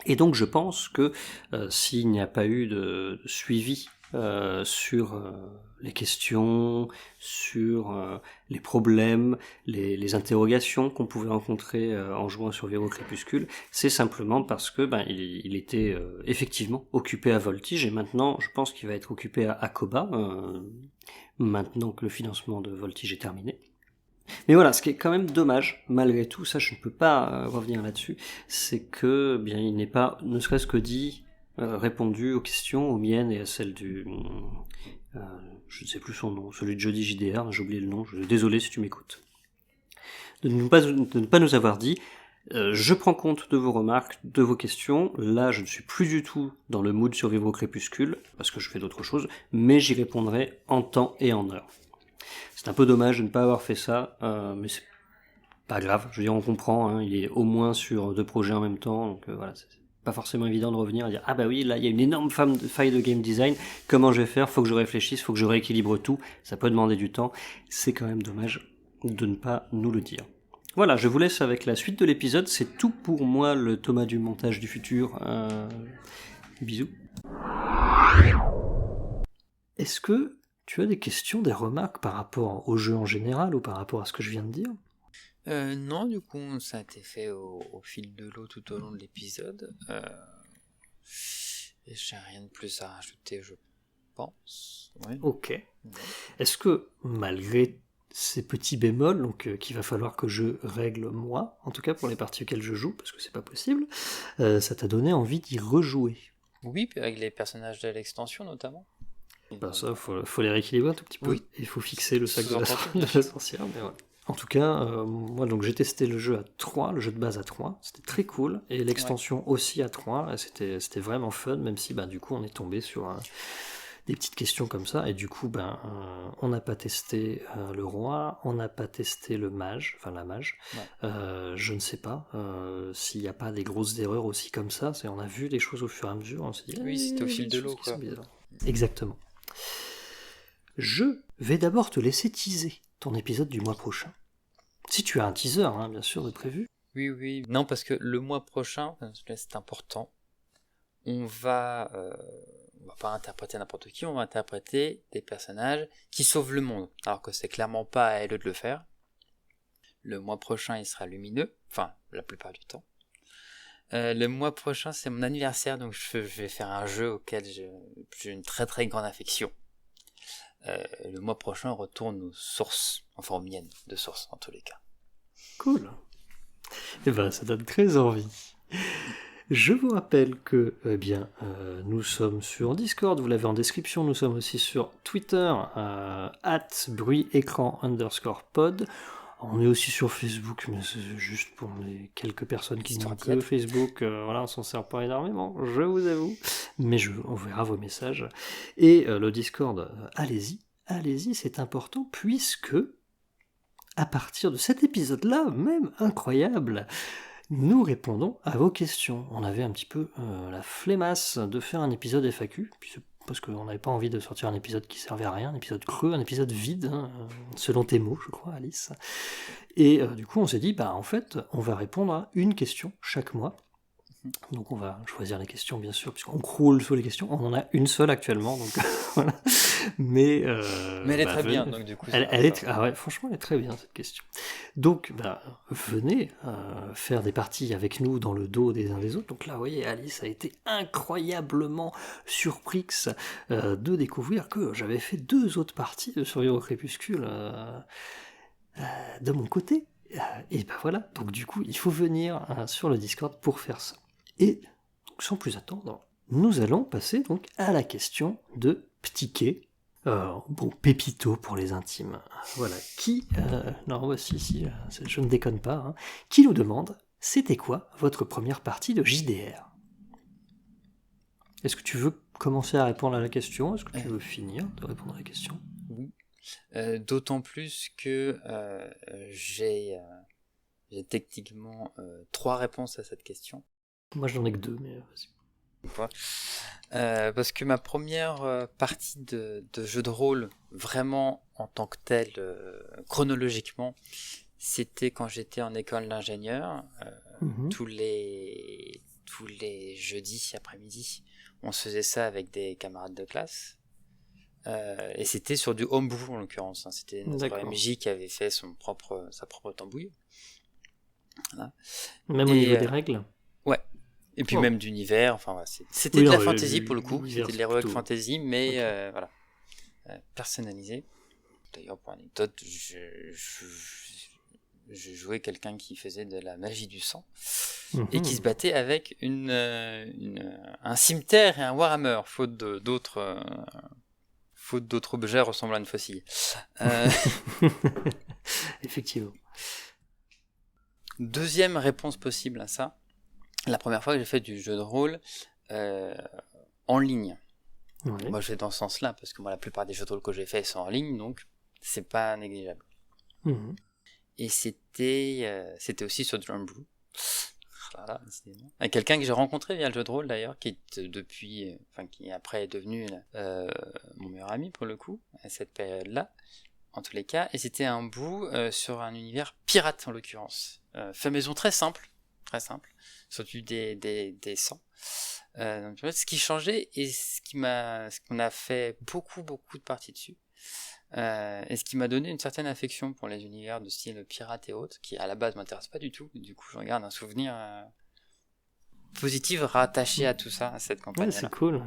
B: Et donc je pense que s'il n'y a pas eu de suivi sur les questions, sur les problèmes, les interrogations qu'on pouvait rencontrer en jouant à Survivre au crépuscule, c'est simplement parce que il était effectivement occupé à Voltige, et maintenant je pense qu'il va être occupé à Akoba, maintenant que le financement de Voltige est terminé. Mais voilà, ce qui est quand même dommage, malgré tout, ça je ne peux pas revenir là-dessus, c'est que il n'est pas, ne serait-ce que dit, répondu aux questions, aux miennes et à celles du... je ne sais plus son nom, celui de Jeudi JDR, j'ai oublié le nom, désolé si tu m'écoutes. De ne pas nous avoir dit, je prends compte de vos remarques, de vos questions, là je ne suis plus du tout dans le mood Survivre au crépuscule, parce que je fais d'autres choses, mais j'y répondrai en temps et en heure. C'est un peu dommage de ne pas avoir fait ça, mais c'est pas grave, je veux dire, on comprend, il est au moins sur 2 projets en même temps, donc voilà, c'est pas forcément évident de revenir et dire « Ah bah oui, là il y a une énorme faille de game design, comment je vais faire, faut que je réfléchisse, faut que je rééquilibre tout, ça peut demander du temps », c'est quand même dommage de ne pas nous le dire. Voilà, je vous laisse avec la suite de l'épisode, c'est tout pour moi, le Thomas du montage du futur, bisous. Est-ce que tu as des questions, des remarques par rapport au jeu en général ou par rapport à ce que je viens de dire ?
A: Non, du coup, ça a été fait au fil de l'eau tout au long de l'épisode. Et j'ai rien de plus à rajouter, je pense. Ouais.
B: Ok. Ouais. Est-ce que, malgré ces petits bémols, donc qu'il va falloir que je règle moi, en tout cas pour les parties auxquelles je joue, parce que c'est pas possible, ça t'a donné envie d'y rejouer ?
A: Oui, avec les personnages de l'extension notamment.
B: Ça, faut les rééquilibrer un tout petit peu.
A: Oui.
B: Il faut fixer le sac de la sorcière, mais voilà. En tout cas, moi donc j'ai testé le jeu à 3, le jeu de base à 3, c'était très cool, et l'extension aussi à 3, et c'était vraiment fun, même si du coup on est tombé sur des petites questions comme ça, et du coup on n'a pas testé le roi, on n'a pas testé le mage, enfin la mage, je ne sais pas s'il n'y a pas des grosses erreurs aussi comme ça, on a vu les choses au fur et à mesure, on s'est dit
A: oui, c'était au fil de l'eau quoi.
B: Exactement. Je vais d'abord te laisser teaser ton épisode du mois prochain. Si tu as un teaser, bien sûr, de prévu.
A: Oui. Non, parce que le mois prochain, c'est important, on va pas interpréter n'importe qui, on va interpréter des personnages qui sauvent le monde. Alors que c'est clairement pas à elle de le faire. Le mois prochain, il sera lumineux, enfin, la plupart du temps. Le mois prochain, c'est mon anniversaire, donc je vais faire un jeu auquel j'ai une très très grande affection. Le mois prochain, on retourne aux sources, enfin aux miennes de sources en tous les cas.
B: Cool. Ça donne très envie. Je vous rappelle que nous sommes sur Discord, vous l'avez en description, nous sommes aussi sur Twitter, @bruitécran_pod. On est aussi sur Facebook, mais c'est juste pour les quelques personnes qui n'ont que Facebook. On s'en sert pas énormément, je vous avoue. Mais on verra vos messages. Et le Discord, allez-y, allez-y, c'est important, puisque, à partir de cet épisode-là, même incroyable, nous répondons à vos questions. On avait un petit peu la flemmasse de faire un épisode FAQ, parce qu'on n'avait pas envie de sortir un épisode qui servait à rien, un épisode creux, un épisode vide, hein, selon tes mots, je crois, Alice. Et du coup, on s'est dit, en fait, on va répondre à une question chaque mois. Donc on va choisir les questions, bien sûr, puisqu'on croule sous les questions. On en a une seule actuellement, donc voilà. Mais
A: elle est très bien, donc du coup...
B: franchement, elle est très bien, cette question. Donc, venez faire des parties avec nous dans le dos des uns des autres. Donc là, vous voyez, Alice a été incroyablement surprise de découvrir que j'avais fait 2 autres parties de Survivre au Crépuscule de mon côté. Et voilà, donc du coup, il faut venir sur le Discord pour faire ça. Et donc, sans plus attendre, nous allons passer donc à la question de Ptiquet. Pépito pour les intimes. Voilà. Je ne déconne pas. Hein. Qui nous demande, c'était quoi votre première partie de JDR? Est-ce que tu veux commencer à répondre à la question? Est-ce que tu veux finir de répondre à la question?
A: Oui. D'autant plus que j'ai techniquement 3 réponses à cette question.
B: Moi, je n'en ai que 2, mais vas-y.
A: Parce que ma première partie de jeu de rôle, vraiment en tant que tel, chronologiquement, c'était quand j'étais en école d'ingénieur. Tous les jeudis après-midi, on se faisait ça avec des camarades de classe. Et c'était sur du homebrew en l'occurrence. Hein. C'était notre MJ qui avait fait sa propre tambouille. Voilà.
B: Même au niveau des règles.
A: Ouais. Et puis même d'univers, enfin voilà, c'était de la fantasy pour le coup, c'était de l'heroic fantasy, mais voilà, personnalisé. D'ailleurs, pour anecdote, je jouais quelqu'un qui faisait de la magie du sang et qui se battait avec un cimetière et un Warhammer, faute d'autres objets ressemblant à une faucille.
B: Effectivement.
A: Deuxième réponse possible à ça. La première fois que j'ai fait du jeu de rôle en ligne. Ouais. Moi, je vais dans ce sens-là, parce que moi, la plupart des jeux de rôle que j'ai fait sont en ligne, donc c'est pas négligeable. Et c'était aussi sur Homebrew. Voilà, avec quelqu'un que j'ai rencontré via le jeu de rôle d'ailleurs, qui après est devenu mon meilleur ami pour le coup, à cette période-là, en tous les cas. Et c'était un bout sur un univers pirate en l'occurrence. Fait maison très simple, surtout des sangs. Donc, ce qui changeait et ce qu'on a fait beaucoup de parties dessus, et ce qui m'a donné une certaine affection pour les univers de style pirate et autres, qui à la base m'intéresse pas du tout. Du coup, je regarde un souvenir positif rattaché à tout ça, à cette campagne.
B: Ouais, c'est cool.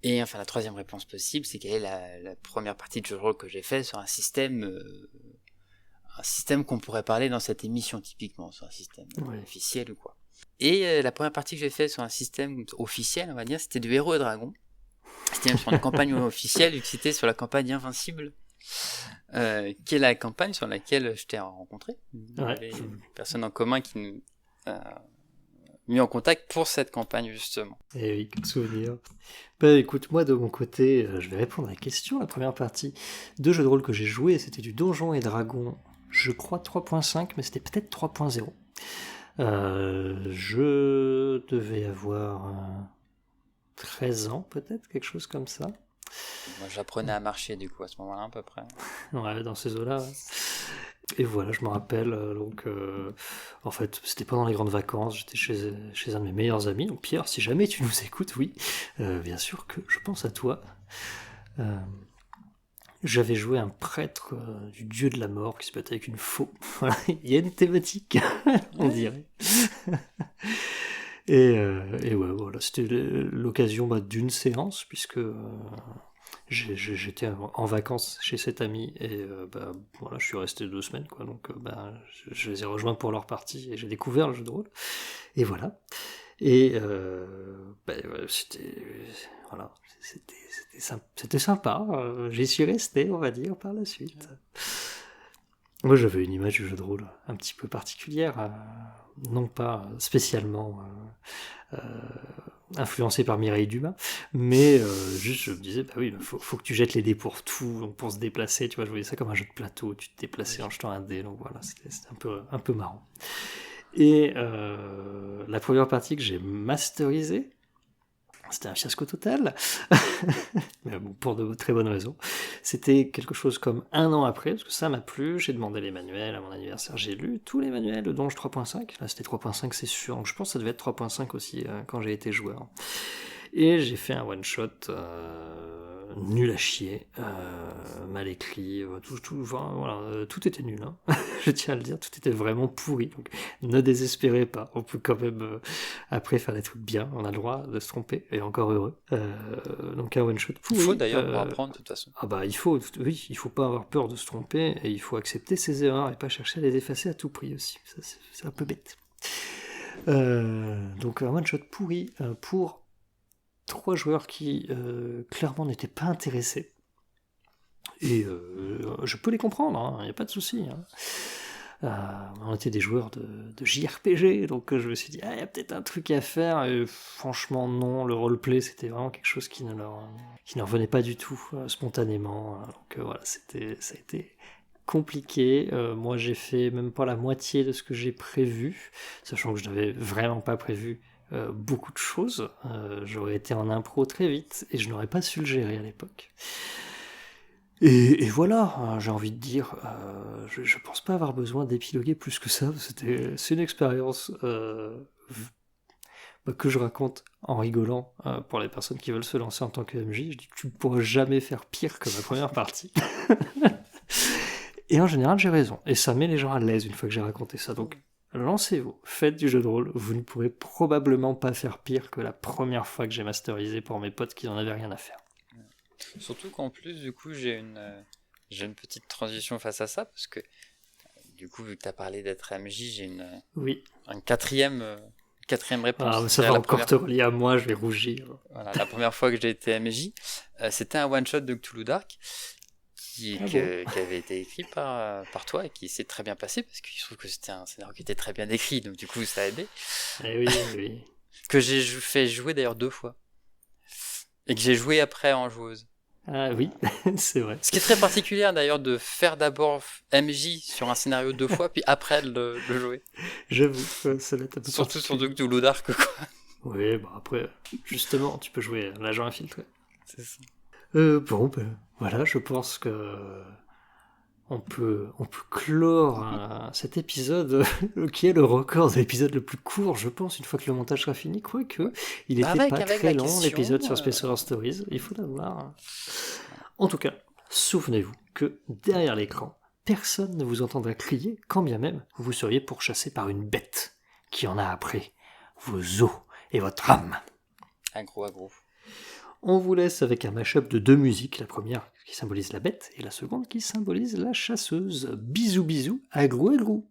A: Et enfin, la troisième réponse possible, c'est quelle est la première partie de jeu de rôle que j'ai fait sur un système qu'on pourrait parler dans cette émission typiquement, sur un système officiel ou quoi. Et la première partie que j'ai fait sur un système officiel, on va dire, c'était du Héros et Dragons. C'était même sur une campagne officielle, c'était sur la campagne Invincible, qui est la campagne sur laquelle je t'ai rencontré. Les personnes en commun qui nous mis en contact pour cette campagne justement.
B: Et oui, quel souvenir. Écoute, moi de mon côté, je vais répondre à la question. La première partie de jeu de rôle que j'ai joué, c'était du Donjons et Dragons, je crois 3.5, mais c'était peut-être 3.0. Je devais avoir 13 ans peut-être, quelque chose comme ça.
A: Moi j'apprenais à marcher du coup à ce moment-là à peu près.
B: Ouais, dans ces eaux-là. Ouais. Et voilà, je me rappelle, en fait, c'était pendant les grandes vacances, j'étais chez un de mes meilleurs amis, donc Pierre, si jamais tu nous écoutes, oui, bien sûr que je pense à toi. J'avais joué un prêtre du dieu de la mort qui se battait avec une faux. Voilà, il y a une thématique, on dirait. Et ouais, voilà, c'était l'occasion d'une séance, puisque j'étais en vacances chez cet ami, et voilà, je suis resté 2 semaines, quoi, donc je les ai rejoints pour leur partie, et j'ai découvert le jeu de rôle, et voilà. Et c'était sympa, j'y suis resté, on va dire, par la suite. Moi, j'avais une image du jeu de rôle un petit peu particulière, non pas spécialement influencée par Mireille Dumas, mais juste je me disais, bah oui, faut que tu jettes les dés pour tout, donc pour se déplacer, tu vois, je voyais ça comme un jeu de plateau, tu te déplaçais en jetant un dé, donc voilà, c'était un peu marrant. Et la première partie que j'ai masterisée, c'était un fiasco total, mais bon, pour de très bonnes raisons. C'était quelque chose comme 1 an après, parce que ça m'a plu, j'ai demandé les manuels à mon anniversaire, j'ai lu tous les manuels de Donge 3.5, là c'était 3.5 c'est sûr, donc je pense que ça devait être 3.5 aussi quand j'ai été joueur. Et j'ai fait un one-shot nul à chier, mal écrit, tout était nul, hein. Je tiens à le dire, tout était vraiment pourri, donc ne désespérez pas, on peut quand même après faire des trucs bien, on a le droit de se tromper, et encore heureux. Donc un one-shot pourri.
A: Il faut d'ailleurs pour apprendre de toute façon.
B: Ah bah il faut pas avoir peur de se tromper, et il faut accepter ses erreurs, et pas chercher à les effacer à tout prix aussi, ça, c'est un peu bête. Donc un one-shot pourri pour 3 joueurs qui clairement n'étaient pas intéressés. Et je peux les comprendre, il n'y a pas de souci. On était des joueurs de JRPG, donc je me suis dit, il y a peut-être un truc à faire. Et franchement, non, le roleplay, c'était vraiment quelque chose qui ne leur venait pas du tout spontanément. Donc voilà, ça a été compliqué. Moi, j'ai fait même pas la moitié de ce que j'ai prévu, sachant que je n'avais vraiment pas prévu beaucoup de choses. J'aurais été en impro très vite et je n'aurais pas su le gérer à l'époque. Et voilà, j'ai envie de dire, je pense pas avoir besoin d'épiloguer plus que ça. C'est une expérience que je raconte en rigolant pour les personnes qui veulent se lancer en tant que MJ. Je dis que tu ne pourras jamais faire pire que ma première partie. Et en général, j'ai raison. Et ça met les gens à l'aise une fois que j'ai raconté ça. Donc, lancez-vous, faites du jeu de rôle. Vous ne pourrez probablement pas faire pire que la première fois que j'ai masterisé pour mes potes qui n'en avaient rien à faire.
A: Surtout qu'en plus, du coup, j'ai une petite transition face à ça, parce que, du coup, vu que tu as parlé d'être MJ, j'ai une quatrième réponse.
B: Ah, ça va encore te relier à moi, je vais rougir.
A: Voilà, la première fois que j'ai été MJ, c'était un one-shot de Cthulhu Dark, qui avait été écrit par toi et qui s'est très bien passé, parce qu'il se trouve que c'était un scénario qui était très bien écrit, donc du coup, ça a aidé.
B: Eh oui.
A: Que j'ai fait jouer d'ailleurs 2 fois. Et que j'ai joué après en joueuse.
B: Ah oui, c'est vrai.
A: Ce qui est très particulier d'ailleurs, de faire d'abord MJ sur un scénario 2 fois, puis après le jouer.
B: J'avoue, ça va être un peu
A: surtout sur Cthulhu Dark, quoi.
B: Oui, bon après, justement, tu peux jouer l'agent infiltré.
A: C'est ça.
B: Bon, voilà, je pense que on peut clore cet épisode qui est le record de l'épisode le plus court, je pense, une fois que le montage sera fini, quoique il était pas très long, l'épisode sur Space Horror Stories, il faut l'avoir. En tout cas, souvenez-vous que derrière l'écran, personne ne vous entendra crier, quand bien même vous seriez pourchassé par une bête qui en a après vos os et votre âme.
A: Agro.
B: On vous laisse avec un mash-up de 2 musiques, la première qui symbolise la bête et la seconde qui symbolise la chasseuse. Bisous bisous, agrou.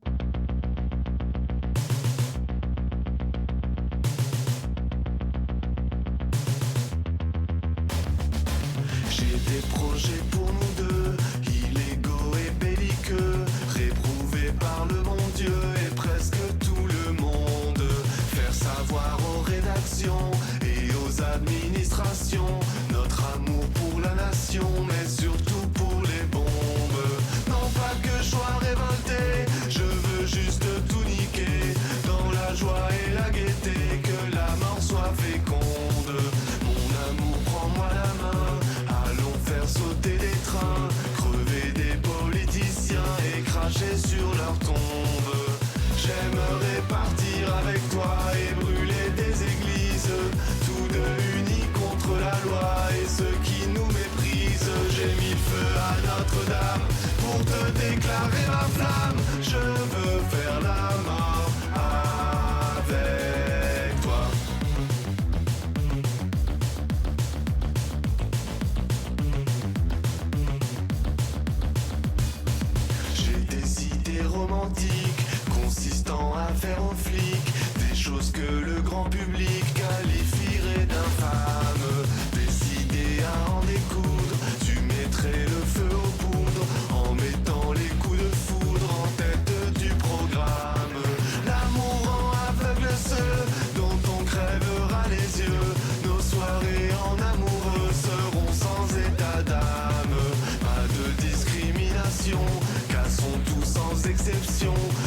C: J'ai des projets pour nous deux, illégaux et belliqueux, réprouvés par le bon Dieu et presque tout le monde. Faire savoir aux rédactions et aux administrations notre amour pour la nation, mais surtout pour les bombes. Non pas que je sois révolté, je veux juste tout niquer, dans la joie et la gaieté, que la mort soit féconde. Mon amour, prends-moi la main, allons faire sauter des trains, crever des politiciens et cracher sur leur tombe. J'aimerais partir avec toi et brûler des églises, tous deux unis contre la loi et ceux qui nous méprisent. J'ai mis le feu à Notre-Dame pour te déclarer ma flamme. Je veux faire la mort avec toi. J'ai des idées romantiques consistant à faire aux flics des choses que le grand public qualifierait d'infâmes. Des idées à en découdre, tu mettrais le feu aux poudres en mettant les coups de foudre exceptions.